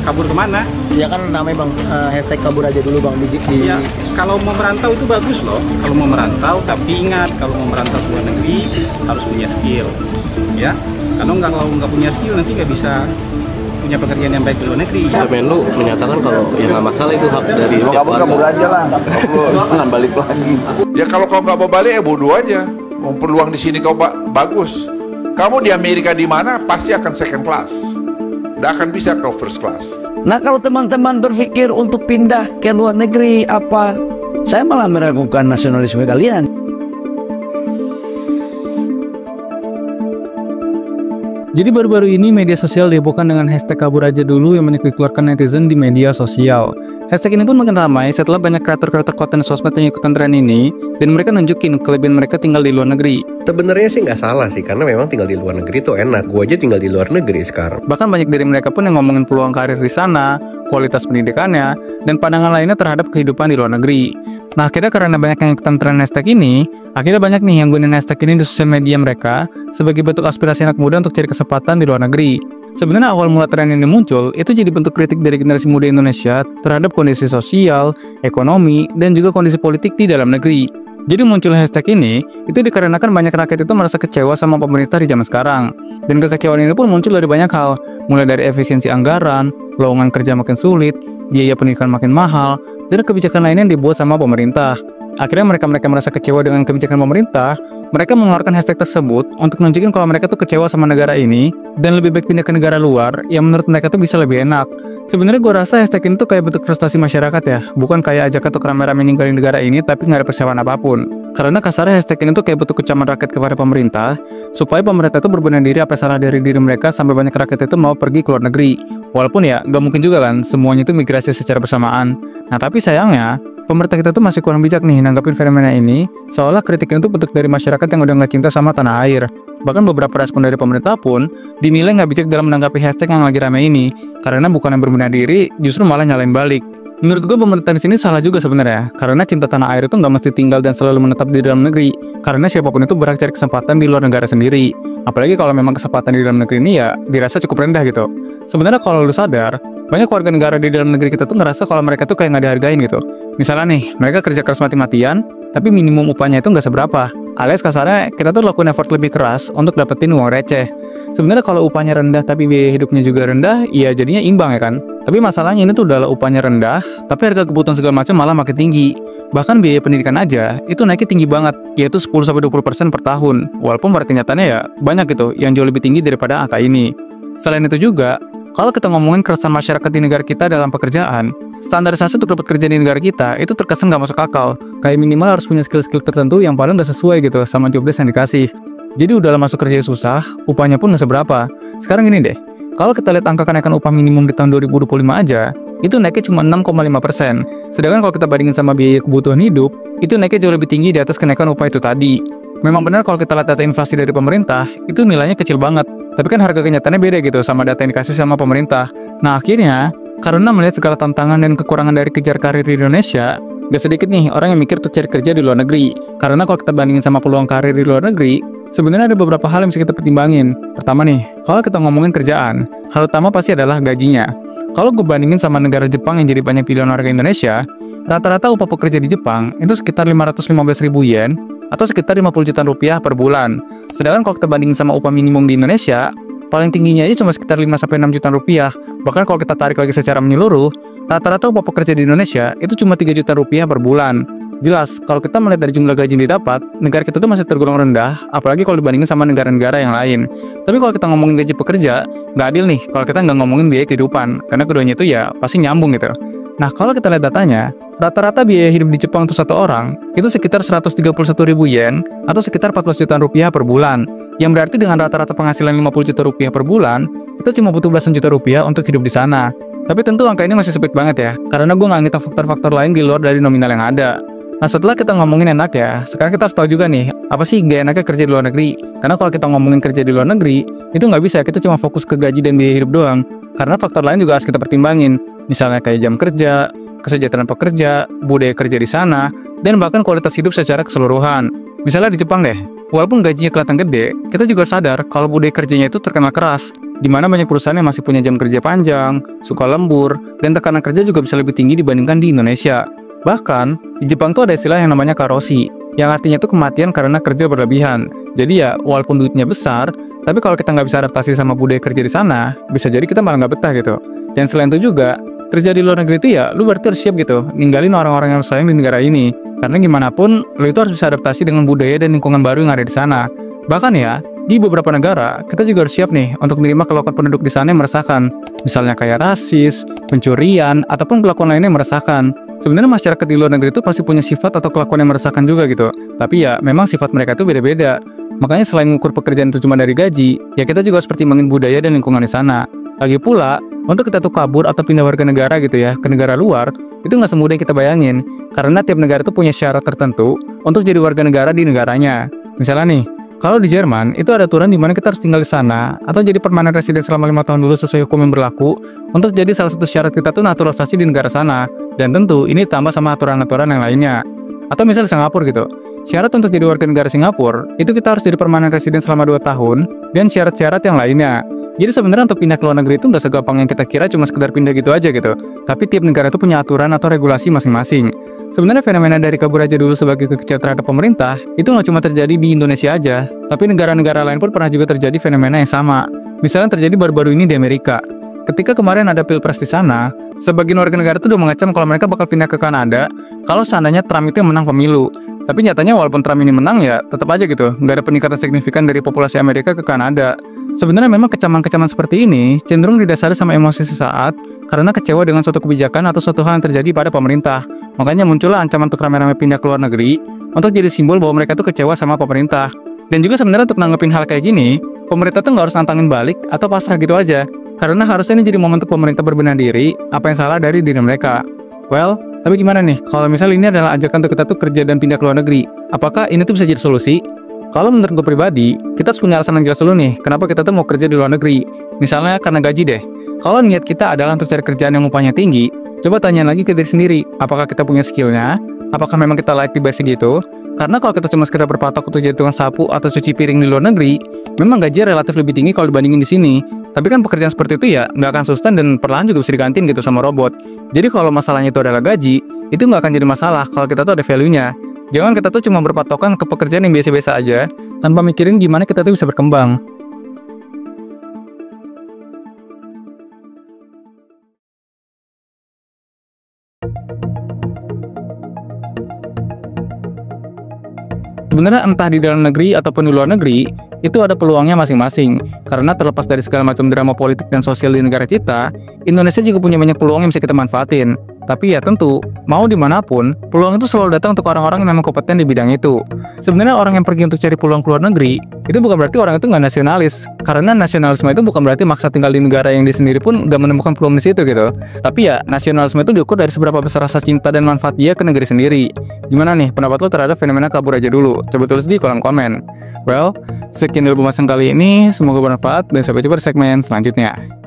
kabur kemana? Ya kan namanya bang, hashtag kabur aja dulu bang. Ya, kalau mau merantau itu bagus loh. Kalau mau merantau, tapi ingat kalau mau merantau ke luar negeri harus punya skill, ya. Kalau nggak punya skill nanti nggak bisa punya pekerjaan yang baik di luar negeri. Menlu menyatakan kalau yang nggak masalah itu hak dari setiap warga. Kabur aja lah, jangan balik lagi. Ya kalau kau nggak mau balik ya bodoh aja. Mau peluang di sini kau bagus. Kamu di Amerika di mana pasti akan second class. Nggak akan bisa kau first class. Nah kalau teman-teman berpikir untuk pindah ke luar negeri apa, saya malah meragukan nasionalisme kalian. Jadi baru-baru ini media sosial dihebohkan dengan hashtag kabur aja dulu yang banyak dikeluarkan netizen di media sosial. Hashtag ini pun makin ramai setelah banyak kreator-kreator konten sosmed yang ikutan tren ini dan mereka nunjukin kelebihan mereka tinggal di luar negeri. Sebenarnya sih nggak salah sih, karena memang tinggal di luar negeri tuh enak. Gue aja tinggal di luar negeri sekarang. Bahkan banyak dari mereka pun yang ngomongin peluang karir di sana, kualitas pendidikannya, dan pandangan lainnya terhadap kehidupan di luar negeri. Nah akhirnya karena banyak yang ikutan tren hashtag ini, akhirnya banyak nih yang gunain hashtag ini di sosial media mereka sebagai bentuk aspirasi anak muda untuk cari kesempatan di luar negeri. Sebenarnya awal mula tren ini muncul, itu jadi bentuk kritik dari generasi muda Indonesia terhadap kondisi sosial, ekonomi, dan juga kondisi politik di dalam negeri. Jadi muncul hashtag ini, itu dikarenakan banyak rakyat itu merasa kecewa sama pemerintah di zaman sekarang. Dan kekecewaan ini pun muncul dari banyak hal, mulai dari efisiensi anggaran, lowongan kerja makin sulit, biaya pendidikan makin mahal, dan kebijakan lainnya yang dibuat sama pemerintah. Akhirnya mereka merasa kecewa dengan kebijakan pemerintah, mereka mengeluarkan hashtag tersebut untuk nunjukin kalau mereka tuh kecewa sama negara ini dan lebih baik pindah ke negara luar yang menurut mereka tuh bisa lebih enak. Sebenarnya gue rasa hashtag ini tuh kayak bentuk frustasi masyarakat ya, bukan kayak ajak untuk rame-rame ninggalin negara ini tapi nggak ada persiapan apapun. Karena kasarnya hashtag ini tuh kayak bentuk kecaman rakyat kepada pemerintah, supaya pemerintah itu berbenah diri apa salah dari diri mereka sampai banyak rakyat itu mau pergi ke luar negeri. Walaupun ya nggak mungkin juga kan semuanya itu migrasi secara bersamaan. Nah tapi sayangnya pemerintah kita tuh masih kurang bijak nih nanggapin fenomena ini, seolah kritik itu bentuk dari masyarakat yang udah nggak cinta sama tanah air. Bahkan beberapa respon dari pemerintah pun dinilai nggak bijak dalam menanggapi hashtag yang lagi rame ini, karena bukan yang berbenah diri, justru malah nyalain balik. Menurut gue pemerintah di sini salah juga sebenarnya, karena cinta tanah air itu nggak mesti tinggal dan selalu menetap di dalam negeri, karena siapapun itu berhak cari kesempatan di luar negara sendiri. Apalagi kalau memang kesempatan di dalam negeri ini ya dirasa cukup rendah gitu. Sebenarnya kalau lu sadar, banyak warga negara di dalam negeri kita tuh ngerasa kalau mereka tuh kayak nggak dihargain gitu. Misalnya nih, mereka kerja keras mati-matian, tapi minimum upahnya itu nggak seberapa. Alias kasarnya, kita tuh lakuin effort lebih keras untuk dapetin uang receh. Sebenarnya kalau upahnya rendah tapi biaya hidupnya juga rendah, ya jadinya imbang ya kan? Tapi masalahnya ini tuh adalah upahnya rendah, tapi harga kebutuhan segala macam malah makin tinggi. Bahkan biaya pendidikan aja, itu naiknya tinggi banget, yaitu 10-20% per tahun. Walaupun pada kenyataannya ya, banyak gitu yang jauh lebih tinggi daripada angka ini. Selain itu juga, kalau kita ngomongin keresahan masyarakat di negara kita dalam pekerjaan, standarisasi untuk dapat kerja di negara kita itu terkesan nggak masuk akal. Kayak minimal harus punya skill-skill tertentu yang paling nggak sesuai gitu sama job desk yang dikasih. Jadi udah masuk kerja susah, upahnya pun nggak seberapa. Sekarang gini deh, kalau kita lihat angka kenaikan upah minimum di tahun 2025 aja, itu naiknya cuma 6,5%. Sedangkan kalau kita bandingin sama biaya kebutuhan hidup, itu naiknya jauh lebih tinggi di atas kenaikan upah itu tadi. Memang benar kalau kita lihat data inflasi dari pemerintah, itu nilainya kecil banget. Tapi kan harga kenyataannya beda gitu sama data yang dikasih sama pemerintah. Nah akhirnya, karena melihat segala tantangan dan kekurangan dari kejar karir di Indonesia, gak sedikit nih orang yang mikir tuh cari kerja di luar negeri. Karena kalau kita bandingin sama peluang karir di luar negeri, sebenarnya ada beberapa hal yang bisa kita pertimbangin. Pertama nih, kalau kita ngomongin kerjaan, hal utama pasti adalah gajinya. Kalau gue bandingin sama negara Jepang yang jadi banyak pilihan warga Indonesia, rata-rata upah pekerja di Jepang itu sekitar 515.000 yen atau sekitar 50 juta rupiah per bulan. Sedangkan kalau kita bandingin sama upah minimum di Indonesia, paling tingginya aja cuma sekitar 5-6 juta rupiah. Bahkan kalau kita tarik lagi secara menyeluruh, rata-rata upah pekerja di Indonesia itu cuma 3 juta rupiah per bulan. Jelas, kalau kita melihat dari jumlah gaji yang didapat, negara kita tuh masih tergolong rendah, apalagi kalau dibandingin sama negara-negara yang lain. Tapi kalau kita ngomongin gaji pekerja, nggak adil nih kalau kita nggak ngomongin biaya kehidupan, karena keduanya itu ya pasti nyambung gitu. Nah, kalau kita lihat datanya, rata-rata biaya hidup di Jepang untuk satu orang itu sekitar 131.000 yen atau sekitar 14 juta rupiah per bulan. Yang berarti dengan rata-rata penghasilan 50 juta rupiah per bulan, itu cuma butuh belasan juta rupiah untuk hidup di sana. Tapi tentu angka ini masih sempit banget ya, karena gue nggak ngitung faktor-faktor lain di luar dari nominal yang ada. Nah setelah kita ngomongin enak ya, sekarang kita harus tahu juga nih, apa sih gak enaknya kerja di luar negeri? Karena kalau kita ngomongin kerja di luar negeri, itu nggak bisa, kita cuma fokus ke gaji dan biaya hidup doang. Karena faktor lain juga harus kita pertimbangin, misalnya kayak jam kerja, kesejahteraan pekerja, budaya kerja di sana, dan bahkan kualitas hidup secara keseluruhan. Misalnya di Jepang deh, walaupun gajinya kelihatan gede, kita juga sadar kalau budaya kerjanya itu terkenal keras. di mana banyak perusahaan yang masih punya jam kerja panjang, suka lembur, dan tekanan kerja juga bisa lebih tinggi dibandingkan di Indonesia. Bahkan, di Jepang tuh ada istilah yang namanya karoshi, yang artinya tuh kematian karena kerja berlebihan. Jadi ya, walaupun duitnya besar, tapi kalau kita nggak bisa adaptasi sama budaya kerja di sana, bisa jadi kita malah nggak betah gitu. Dan selain itu juga, kerja di luar negeri itu ya, lu berarti harus siap gitu, ninggalin orang-orang yang lu sayang di negara ini. Karena gimana pun, lu itu harus bisa adaptasi dengan budaya dan lingkungan baru yang ada di sana. Bahkan ya, di beberapa negara, kita juga harus siap nih untuk menerima kelakuan penduduk di sana yang meresahkan. Misalnya kayak rasis, pencurian, ataupun kelakuan lainnya yang meresahkan. Sebenarnya masyarakat di luar negeri itu pasti punya sifat atau kelakuan yang meresahkan juga gitu. Tapi ya, memang sifat mereka itu beda-beda. Makanya selain mengukur pekerjaan itu cuma dari gaji, ya kita juga harus pertimbangin budaya dan lingkungan di sana. Lagi pula, untuk kita tuh kabur atau pindah warga negara gitu ya, ke negara luar, itu nggak semudah yang kita bayangin. Karena tiap negara itu punya syarat tertentu untuk jadi warga negara di negaranya. Misalnya nih, kalau di Jerman, itu ada aturan di mana kita harus tinggal di sana atau jadi permanen resident selama 5 tahun dulu sesuai hukum yang berlaku untuk jadi salah satu syarat kita tuh naturalisasi di negara sana. Dan tentu, ini ditambah sama aturan-aturan yang lainnya. Atau misalnya Singapura gitu. Syarat untuk jadi warga negara Singapura, itu kita harus jadi permanen resident selama 2 tahun dan syarat-syarat yang lainnya. Jadi sebenarnya untuk pindah ke luar negeri itu nggak segampang yang kita kira cuma sekedar pindah gitu aja gitu. Tapi tiap negara itu punya aturan atau regulasi masing-masing. Sebenarnya fenomena dari kabur aja dulu sebagai kekecewaan terhadap pemerintah itu nggak cuma terjadi di Indonesia aja, tapi negara-negara lain pun pernah juga terjadi fenomena yang sama. Misalnya terjadi baru-baru ini di Amerika. Ketika kemarin ada pilpres di sana, sebagian warga negara itu udah mengecam kalau mereka bakal pindah ke Kanada kalau seandainya Trump itu yang menang pemilu. Tapi nyatanya walaupun Trump ini menang ya tetap aja gitu, nggak ada peningkatan signifikan dari populasi Amerika ke Kanada. Sebenarnya memang kecaman-kecaman seperti ini cenderung didasari sama emosi sesaat karena kecewa dengan suatu kebijakan atau suatu hal yang terjadi pada pemerintah. Makanya muncullah ancaman untuk rame-rame pindah ke luar negeri untuk jadi simbol bahwa mereka tuh kecewa sama pemerintah. Dan juga sebenarnya untuk nanggepin hal kayak gini, pemerintah tuh nggak harus nantangin balik atau pasrah gitu aja. Karena harusnya ini jadi momen untuk pemerintah berbenah diri apa yang salah dari diri mereka. Well, tapi gimana nih kalau misalnya ini adalah ajakan untuk kita tuh kerja dan pindah ke luar negeri? Apakah ini tuh bisa jadi solusi? Kalau menurut gue pribadi, kita harus punya alasan yang jelas dulu nih kenapa kita tuh mau kerja di luar negeri. Misalnya karena gaji deh. Kalau niat kita adalah untuk cari kerjaan yang upahnya tinggi, coba tanya lagi ke diri sendiri, apakah kita punya skillnya? Apakah memang kita layak dibayar segitu? Karena kalau kita cuma sekedar berpatok untuk jadi tukang sapu atau cuci piring di luar negeri, memang gaji relatif lebih tinggi kalau dibandingin di sini. Tapi kan pekerjaan seperti itu ya nggak akan sustain dan perlahan juga bisa digantiin gitu sama robot. Jadi kalau masalahnya itu adalah gaji, itu nggak akan jadi masalah kalau kita tuh ada value-nya. Jangan kita tuh cuma berpatokan ke pekerjaan yang biasa-biasa aja, tanpa mikirin gimana kita tuh bisa berkembang. Sebenarnya entah di dalam negeri ataupun di luar negeri, itu ada peluangnya masing-masing. Karena terlepas dari segala macam drama politik dan sosial di negara kita, Indonesia juga punya banyak peluang yang bisa kita manfaatin. Tapi ya tentu, mau dimanapun, peluang itu selalu datang untuk orang-orang yang memang kompeten di bidang itu. Sebenarnya orang yang pergi untuk cari peluang ke luar negeri, itu bukan berarti orang itu nggak nasionalis. Karena nasionalisme itu bukan berarti maksa tinggal di negara yang dia sendiri pun nggak menemukan peluang di situ gitu. Tapi ya, nasionalisme itu diukur dari seberapa besar rasa cinta dan manfaat dia ke negeri sendiri. Gimana nih pendapat lo terhadap fenomena kabur aja dulu? Coba tulis di kolom komen. Well, sekian dulu pembahasan kali ini. Semoga bermanfaat dan sampai jumpa di segmen selanjutnya.